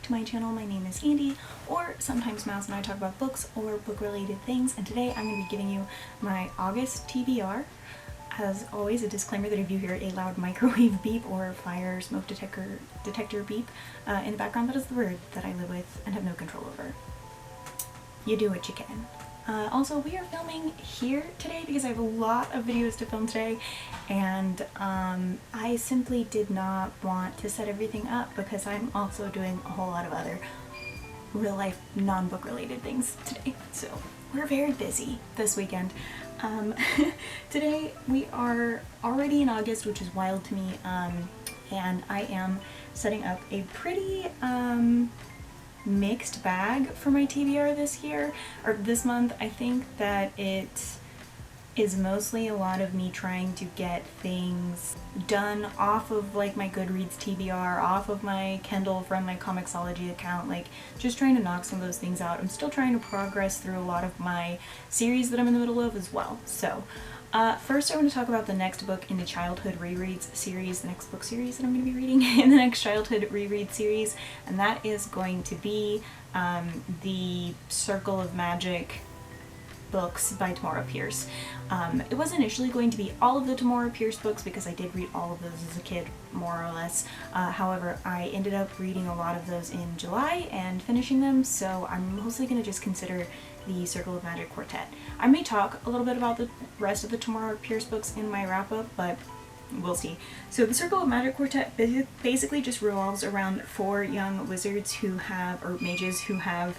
back to my channel. My name is Andy, or sometimes Mouse and I talk about books or book-related things, and today I'm going to be giving you my August TBR. As always, a disclaimer that if you hear a loud microwave beep or fire smoke detector beep in the background, that is the bird that I live with and have no control over. You do what you can. Also, we are filming here today because I have a lot of videos to film today, and I simply did not want to set everything up because I'm also doing a whole lot of other real life non-book related things today. So we're very busy this weekend. Today we are already in August, which is wild to me, and I am setting up a pretty mixed bag for my TBR this month. I think that it is mostly a lot of me trying to get things done off of like my Goodreads TBR, off of my Kindle from my Comixology account, like just trying to knock some of those things out. I'm still trying to progress through a lot of my series that I'm in the middle of as well. So first I want to talk about the next book in the Childhood Rereads series, the next book series that I'm going to be reading in the next Childhood Reread series, and that is going to be the Circle of Magic books by Tamora Pierce. It was initially going to be all of the Tamora Pierce books because I did read all of those as a kid, more or less. However, I ended up reading a lot of those in July and finishing them, so I'm mostly going to just consider the Circle of Magic Quartet. I may talk a little bit about the rest of the Tamora Pierce books in my wrap-up, but we'll see. So the Circle of Magic Quartet basically just revolves around 4 young wizards who have, or mages who have,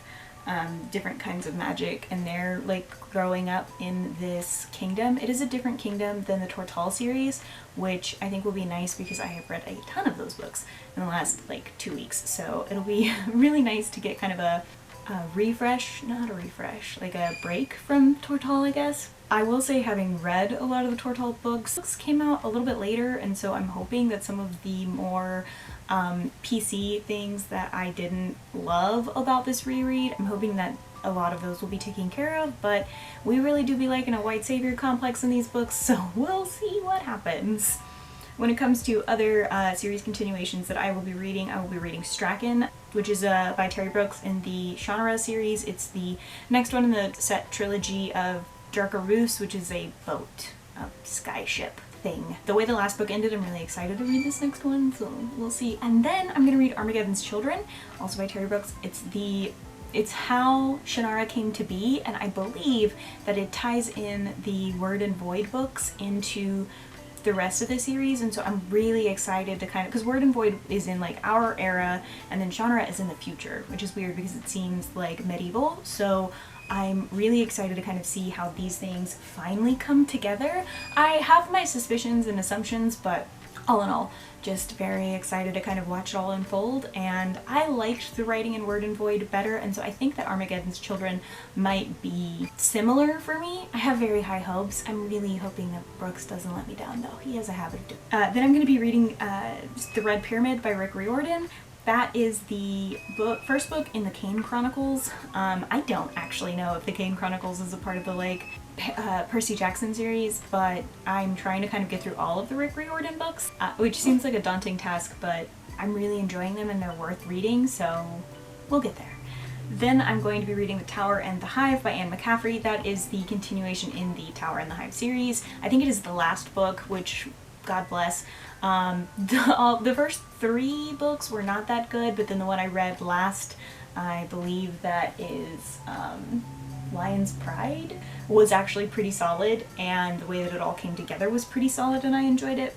different kinds of magic, and they're like growing up in this kingdom. It is a different kingdom than the Tortall series, which I think will be nice because I have read a ton of those books in the last like 2 weeks, so it'll be really nice to get kind of a like a break from Tortall, I guess. I will say, having read a lot of the Tortall books came out a little bit later, and so I'm hoping that some of the more PC things that I didn't love about this reread, I'm hoping that a lot of those will be taken care of, but we really do be liking a white savior complex in these books, so we'll see what happens. When it comes to other series continuations that I will be reading Strachan, which is by Terry Brooks in the Shannara series. It's the next one in the set trilogy of Darkaroos, which is a boat, a skyship thing. The way the last book ended, I'm really excited to read this next one, so we'll see. And then I'm going to read Armageddon's Children, also by Terry Brooks. It's how Shannara came to be, and I believe that it ties in the Word and Void books into the rest of the series, and so I'm really excited to kind of, because Word and Void is in like our era, and then Shannara is in the future, which is weird because it seems like medieval, so I'm really excited to kind of see how these things finally come together. I have my suspicions and assumptions, but all in all, just very excited to kind of watch it all unfold, and I liked the writing in Word and Void better, and so I think that Armageddon's Children might be similar for me. I have very high hopes. I'm really hoping that Brooks doesn't let me down, though. He has a habit of doing it. Then I'm going to be reading The Red Pyramid by Rick Riordan. That is the first book in the Kane Chronicles. I don't actually know if the Kane Chronicles is a part of the like Percy Jackson series, but I'm trying to kind of get through all of the Rick Riordan books, which seems like a daunting task, but I'm really enjoying them and they're worth reading, so we'll get there. Then I'm going to be reading The Tower and the Hive by Anne McCaffrey. That is the continuation in the Tower and the Hive series. I think it is the last book, which, God bless. The first 3 books were not that good, but then the one I read last, I believe that is Lion's Pride, was actually pretty solid, and the way that it all came together was pretty solid, and I enjoyed it.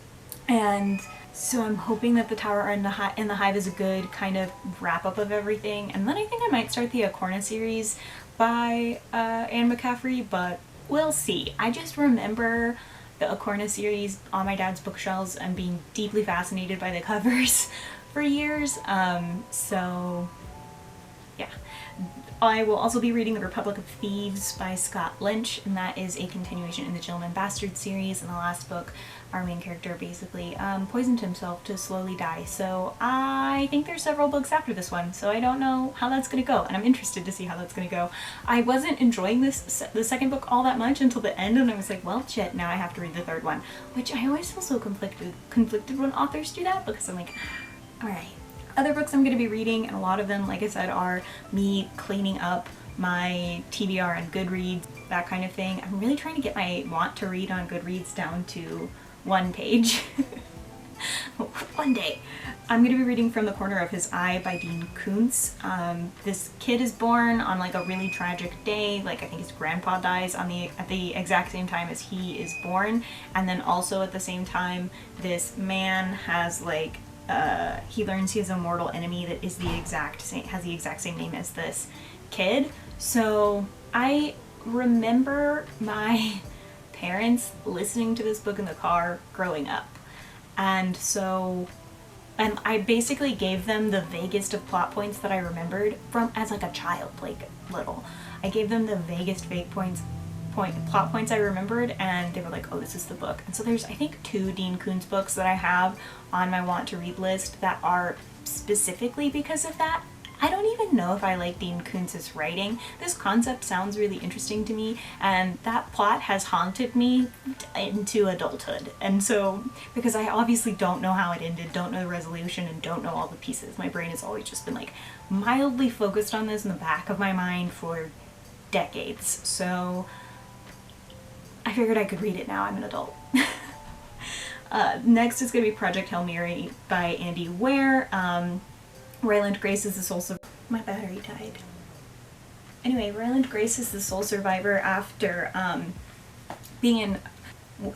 And so I'm hoping that The Tower and the Hive is a good kind of wrap-up of everything. And then I think I might start the Acorna series by Anne McCaffrey, but we'll see. I just remember the Acorna series on my dad's bookshelves and being deeply fascinated by the covers for years, so yeah. I will also be reading The Republic of Thieves by Scott Lynch, and that is a continuation in the Gentleman Bastard series. In the last book, our main character basically poisoned himself to slowly die, so I think there's several books after this one, so I don't know how that's going to go, and I'm interested to see how that's going to go. I wasn't enjoying the second book all that much until the end, and I was like, well, shit, now I have to read the third one, which I always feel so conflicted when authors do that, because I'm like, alright, Other books I'm going to be reading, and a lot of them, like I said, are me cleaning up my TBR and Goodreads, that kind of thing. I'm really trying to get my want to read on Goodreads down to 1 page. One day. I'm going to be reading From the Corner of His Eye by Dean Koontz. This kid is born on like a really tragic day. Like I think his grandpa dies at the exact same time as he is born, and then also at the same time this man has like he learns he has a mortal enemy that is has the exact same name as this kid. So I remember my parents listening to this book in the car growing up. And so I basically gave them the vaguest of plot points that I remembered from as like a child, like little. I gave them the vaguest plot points I remembered, and they were like, oh, this is the book. And so there's, I think, 2 Dean Koontz books that I have on my want to read list that are specifically because of that. I don't even know if I like Dean Koontz's writing. This concept sounds really interesting to me, and that plot has haunted me into adulthood. And so, because I obviously don't know how it ended, don't know the resolution, and don't know all the pieces, my brain has always just been like mildly focused on this in the back of my mind for decades. So I figured I could read it now. I'm an adult. Next is going to be Project Hail Mary by Andy Ware. Ryland Grace is the sole survivor. My battery died. Anyway, Ryland Grace is the sole survivor after being in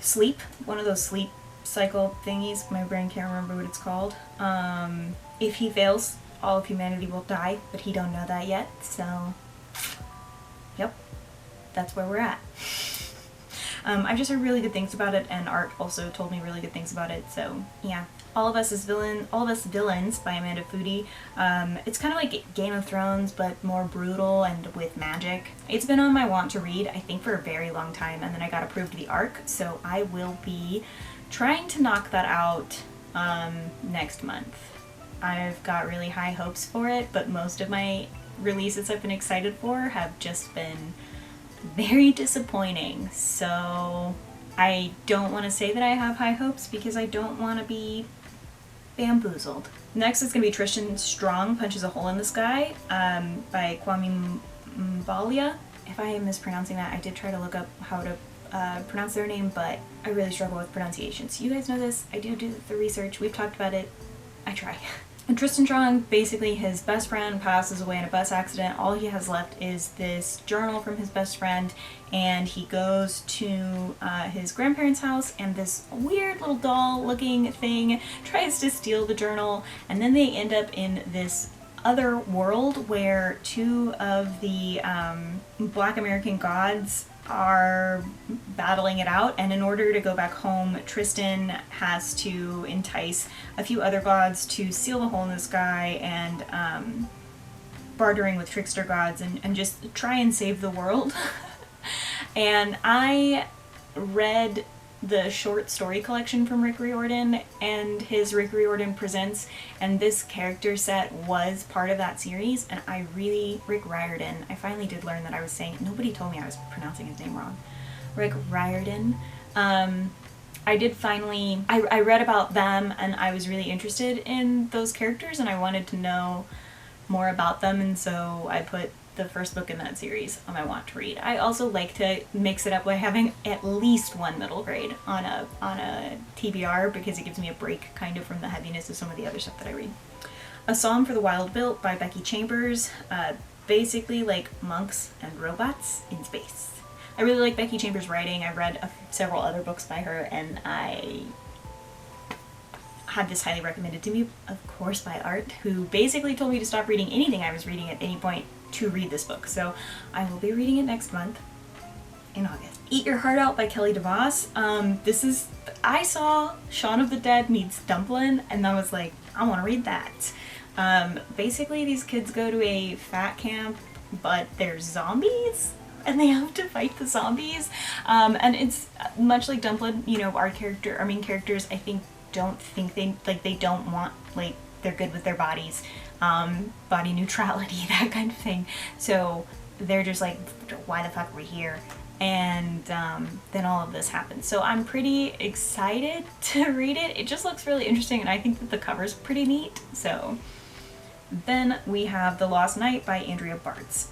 sleep, one of those sleep cycle thingies. My brain can't remember what it's called. If he fails, all of humanity will die, but he don't know that yet. So, yep, that's where we're at. I've just heard really good things about it, and Art also told me really good things about it, so yeah. All of Us Villains by Amanda Foody. It's kind of like Game of Thrones, but more brutal and with magic. It's been on my want to read, I think, for a very long time, and then I got approved the ARC, so I will be trying to knock that out next month. I've got really high hopes for it, but most of my releases I've been excited for have just been very disappointing, so I don't want to say that I have high hopes because I don't want to be bamboozled. Next is going to be Tristan Strong Punches a Hole in the Sky by Kwame Mbalia. If I am mispronouncing that, I did try to look up how to pronounce their name, but I really struggle with pronunciations. You guys know this. I do the research. We've talked about it. I try. And Tristan Strong, basically his best friend passes away in a bus accident. All he has left is this journal from his best friend, and he goes to his grandparents' house, and this weird little doll looking thing tries to steal the journal, and then they end up in this other world where 2 of the Black American gods are battling it out, and in order to go back home, Tristan has to entice a few other gods to seal the hole in the sky, and bartering with trickster gods, and just try and save the world. And I read the short story collection from Rick Riordan and his Rick Riordan Presents, and this character set was part of that series, and Rick Riordan, I finally did learn that I was saying, nobody told me I was pronouncing his name wrong. Rick Riordan. I did finally, I read about them, and I was really interested in those characters, and I wanted to know more about them, and so I put the first book in that series on my want to read. I also like to mix it up by having at least 1 middle grade on a TBR, because it gives me a break kind of from the heaviness of some of the other stuff that I read. A Psalm for the Wild Built by Becky Chambers. Basically like monks and robots in space. I really like Becky Chambers' writing. I've read several other books by her, and I had this highly recommended to me, of course, by Art, who basically told me to stop reading anything I was reading at any point to read this book. So I will be reading it next month in August. Eat Your Heart Out by Kelly DeVos. I saw Shaun of the Dead meets Dumplin', and I was like, I want to read that. Basically these kids go to a fat camp, but they're zombies, and they have to fight the zombies. And it's much like Dumplin', you know, our main characters, I think, they don't want, like, they're good with their bodies, body neutrality, that kind of thing. So they're just like, why the fuck are we here? And then all of this happens. So I'm pretty excited to read it. It just looks really interesting, and I think that the cover's pretty neat. So Then we have The Lost Night by Andrea Bartz.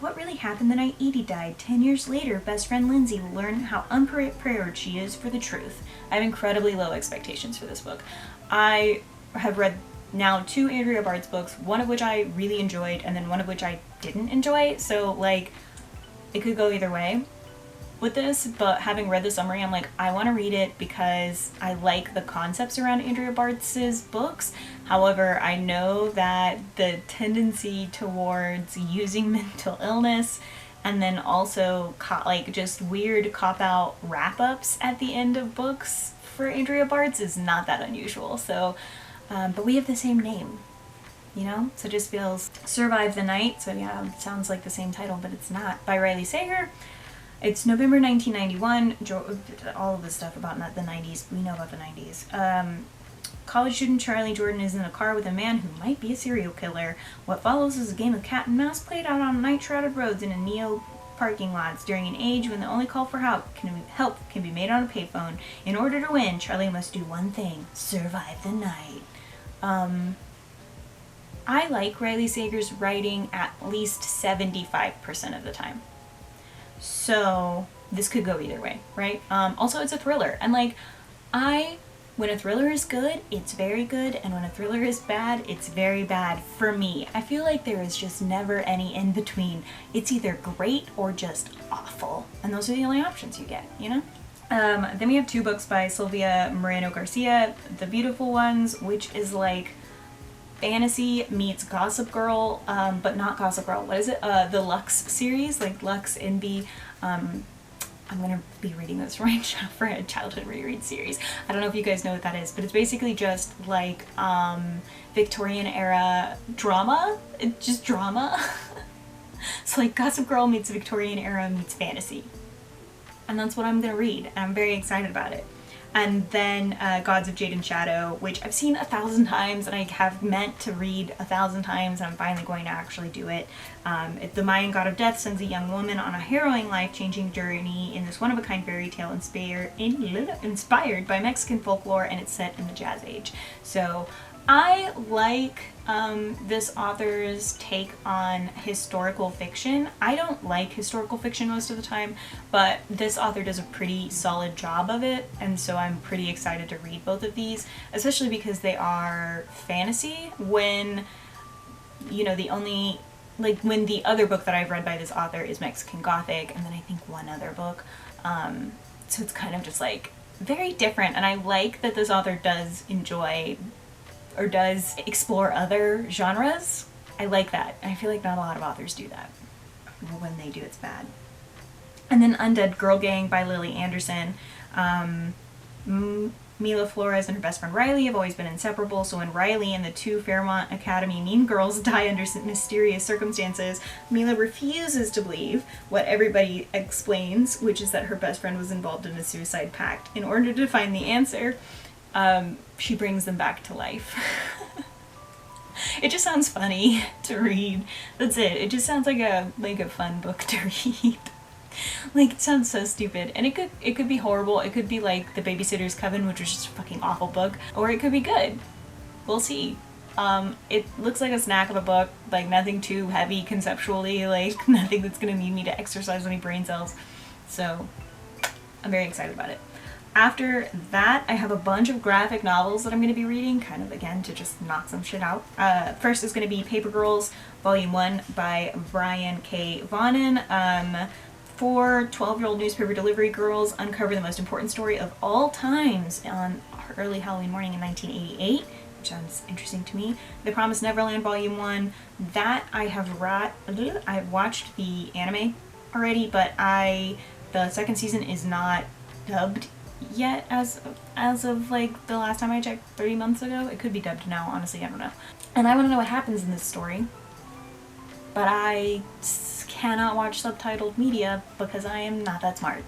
What really happened the night Edie died? 10 years later, best friend Lindsay will learn how unprepared she is for the truth. I have incredibly low expectations for this book. I have read now 2 Andrea Bartz books, one of which I really enjoyed, and then one of which I didn't enjoy, so, like, it could go either way with this, but having read the summary, I'm like, I want to read it because I like the concepts around Andrea Bartz's books. However, I know that the tendency towards using mental illness and then also like just weird cop-out wrap-ups at the end of books for Andrea Bartz is not that unusual. So, but we have the same name, you know? So it just feels Survive the Night. So yeah, it sounds like the same title, but it's not. By Riley Sager. It's November 1991. All of the stuff about the 90s. We know about the 90s. College student Charlie Jordan is in a car with a man who might be a serial killer. What follows is a game of cat and mouse played out on night-shrouded roads in a neo parking lots during an age when the only call for help can be made on a payphone. In order to win, Charlie must do one thing: survive the night. I like Riley Sager's writing at least 75% of the time. So this could go either way, right? Also, it's a thriller, and like, when a thriller is good, it's very good, and when a thriller is bad, it's very bad for me. I feel like there is just never any in between. It's either great or just awful, and those are the only options you get, you know? Then we have 2 books by Sylvia Moreno Garcia, The Beautiful Ones, which is like fantasy meets Gossip Girl, but not Gossip Girl. What is it? The Lux series, like Lux NB. I'm gonna be reading this right now for a childhood reread series. I don't know if you guys know what that is, but it's basically just like Victorian era drama. It's just drama. So like Gossip Girl meets Victorian era meets fantasy. And that's what I'm gonna read, and I'm very excited about it. And then Gods of Jade and Shadow, which I've seen 1,000 times and I have meant to read 1,000 times, and I'm finally going to actually do it. The Mayan god of death sends a young woman on a harrowing life-changing journey in this one-of-a-kind fairy tale inspired by Mexican folklore, and it's set in the Jazz Age. So I like this author's take on historical fiction. I don't like historical fiction most of the time, but this author does a pretty solid job of it, and so I'm pretty excited to read both of these, especially because they are fantasy when, you know, when the other book that I've read by this author is Mexican Gothic, and then I think one other book. So it's kind of just like very different, and I like that this author does explore other genres. I like that. I feel like not a lot of authors do that. When they do, it's bad. And then Undead Girl Gang by Lily Anderson. Mila Flores and her best friend Riley have always been inseparable, so when Riley and the 2 Fairmont Academy mean girls die under mysterious circumstances, Mila refuses to believe what everybody explains, which is that her best friend was involved in a suicide pact. In order to find the answer, she brings them back to life. It just sounds funny to read. That's it. It just sounds like a fun book to read. Like, it sounds so stupid. And it could be horrible. It could be like The Babysitter's Coven, which was just a fucking awful book. Or it could be good. We'll see. It looks like a snack of a book, like nothing too heavy conceptually, like nothing that's gonna need me to exercise any brain cells. So I'm very excited about it. After that, I have a bunch of graphic novels that I'm going to be reading, kind of, again, to just knock some shit out. First is going to be Paper Girls, Volume 1 by Brian K. Vaughan. 4 12-year-old newspaper delivery girls uncover the most important story of all times on early Halloween morning in 1988, which sounds interesting to me. The Promised Neverland, Volume 1. That I've watched the anime already, but the second season is not dubbed yet as of like the last time I checked 30 months ago. It could be dubbed now, honestly, I don't know. And I want to know what happens in this story, but I cannot watch subtitled media because I am not that smart.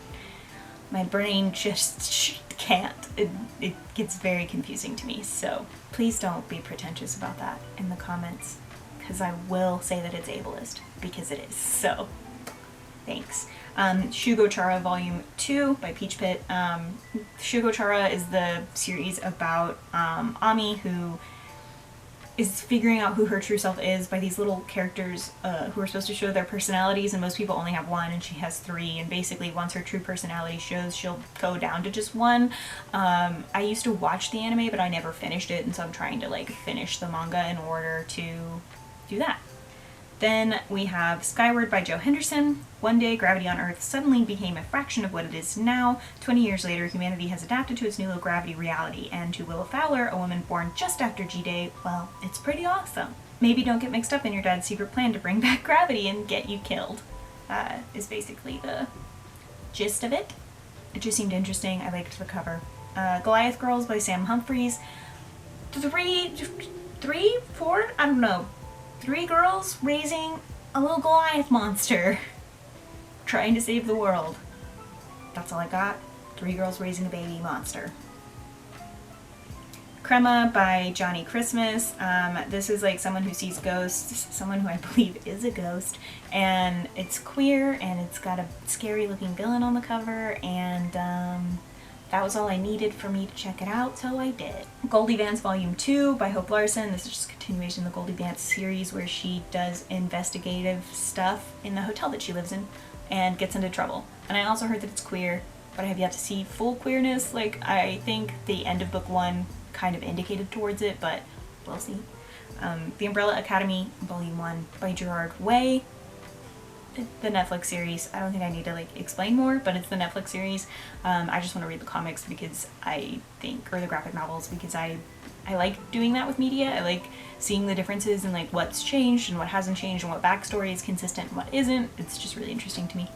My brain just can't. It gets very confusing to me, so please don't be pretentious about that in the comments, because I will say that it's ableist, because it is. So thanks. Shugo Chara Volume 2 by Peach Pit. Shugo Chara is the series about Ami, who is figuring out who her true self is by these little characters who are supposed to show their personalities, and most people only have one and she has three, and basically once her true personality shows, she'll go down to just one. I used to watch the anime, but I never finished it, and so I'm trying to like finish the manga in order to do that. Then we have Skyward by Joe Henderson. One day, gravity on Earth suddenly became a fraction of what it is now. 20 years later, humanity has adapted to its new low-gravity reality, and to Willow Fowler, a woman born just after JADE, well, it's pretty awesome. Maybe don't get mixed up in your dad's secret plan to bring back gravity and get you killed, is basically the gist of it. It just seemed interesting. I liked the cover. Goliath Girls by Sam Humphries. Four? I don't know. 3 girls raising a little Goliath monster, trying to save the world. That's all I got. 3 girls raising a baby monster. Crema by Johnny Christmas. This is like someone who sees ghosts, someone who I believe is a ghost, and it's queer, and it's got a scary looking villain on the cover, and that was all I needed for me to check it out, so I did. Goldie Vance Volume 2 by Hope Larson. This is just a continuation of the Goldie Vance series where she does investigative stuff in the hotel that she lives in and gets into trouble. And I also heard that it's queer, but I have yet to see full queerness. Like, I think the end of book 1 kind of indicated towards it, but we'll see. The Umbrella Academy Volume 1 by Gerard Way. The Netflix series. I don't think I need to like explain more, but it's the Netflix series. I just want to read the comics because I think, or the graphic novels, because I like doing that with media. I like seeing the differences in like what's changed and what hasn't changed and what backstory is consistent and what isn't. It's just really interesting to me.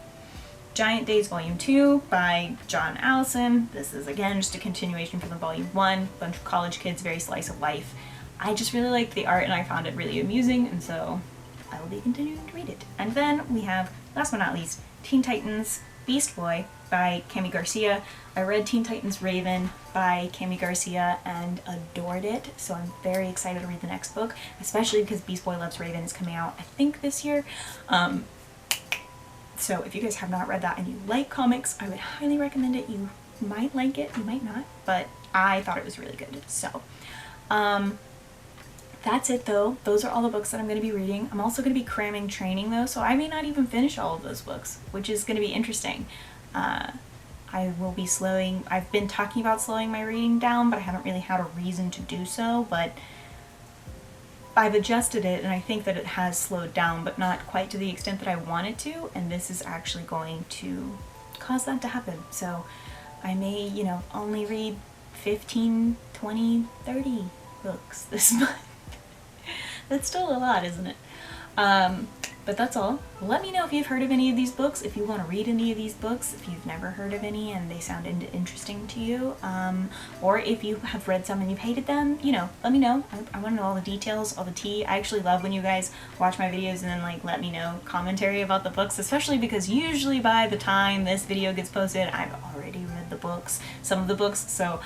Giant Days Volume 2 by John Allison. This is again just a continuation from the Volume 1. Bunch of college kids, very slice of life. I just really liked the art and I found it really amusing, and so I will be continuing to read it. And then we have, last but not least, Teen Titans Beast Boy by Cami Garcia. I read Teen Titans Raven by Cami Garcia and adored it, so I'm very excited to read the next book, especially because Beast Boy Loves Raven is coming out, I think, this year. So if you guys have not read that and you like comics, I would highly recommend it. You might like it, you might not, but I thought it was really good. So, that's it though. Those are all the books that I'm going to be reading. I'm also going to be cramming training though, so I may not even finish all of those books, which is going to be interesting. I will be slowing. I've been talking about slowing my reading down, but I haven't really had a reason to do so, but I've adjusted it and I think that it has slowed down, but not quite to the extent that I want it to, and this is actually going to cause that to happen. So I may, only read 15, 20, 30 books this month. That's still a lot, isn't it? But that's all. Let me know if you've heard of any of these books, if you want to read any of these books, if you've never heard of any and they sound interesting to you, or if you have read some and you've hated them, let me know. I want to know all the details, all the tea. I actually love when you guys watch my videos and then let me know commentary about the books, especially because usually by the time this video gets posted, I've already read the books, some of the books, so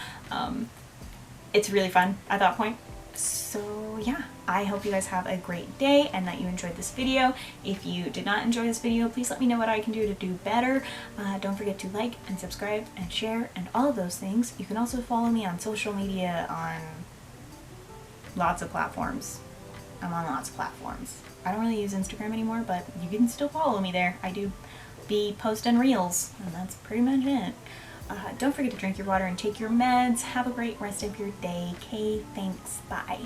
it's really fun at that point. So yeah, I hope you guys have a great day and that you enjoyed this video. If you did not enjoy this video, please let me know what I can do to do better. Don't forget to like and subscribe and share and all of those things. You can also follow me on social media on lots of platforms. I'm on lots of platforms. I don't really use Instagram anymore, but you can still follow me there. I do be posting reels, and that's pretty much it. Don't forget to drink your water and take your meds. Have a great rest of your day. Okay, thanks. Bye.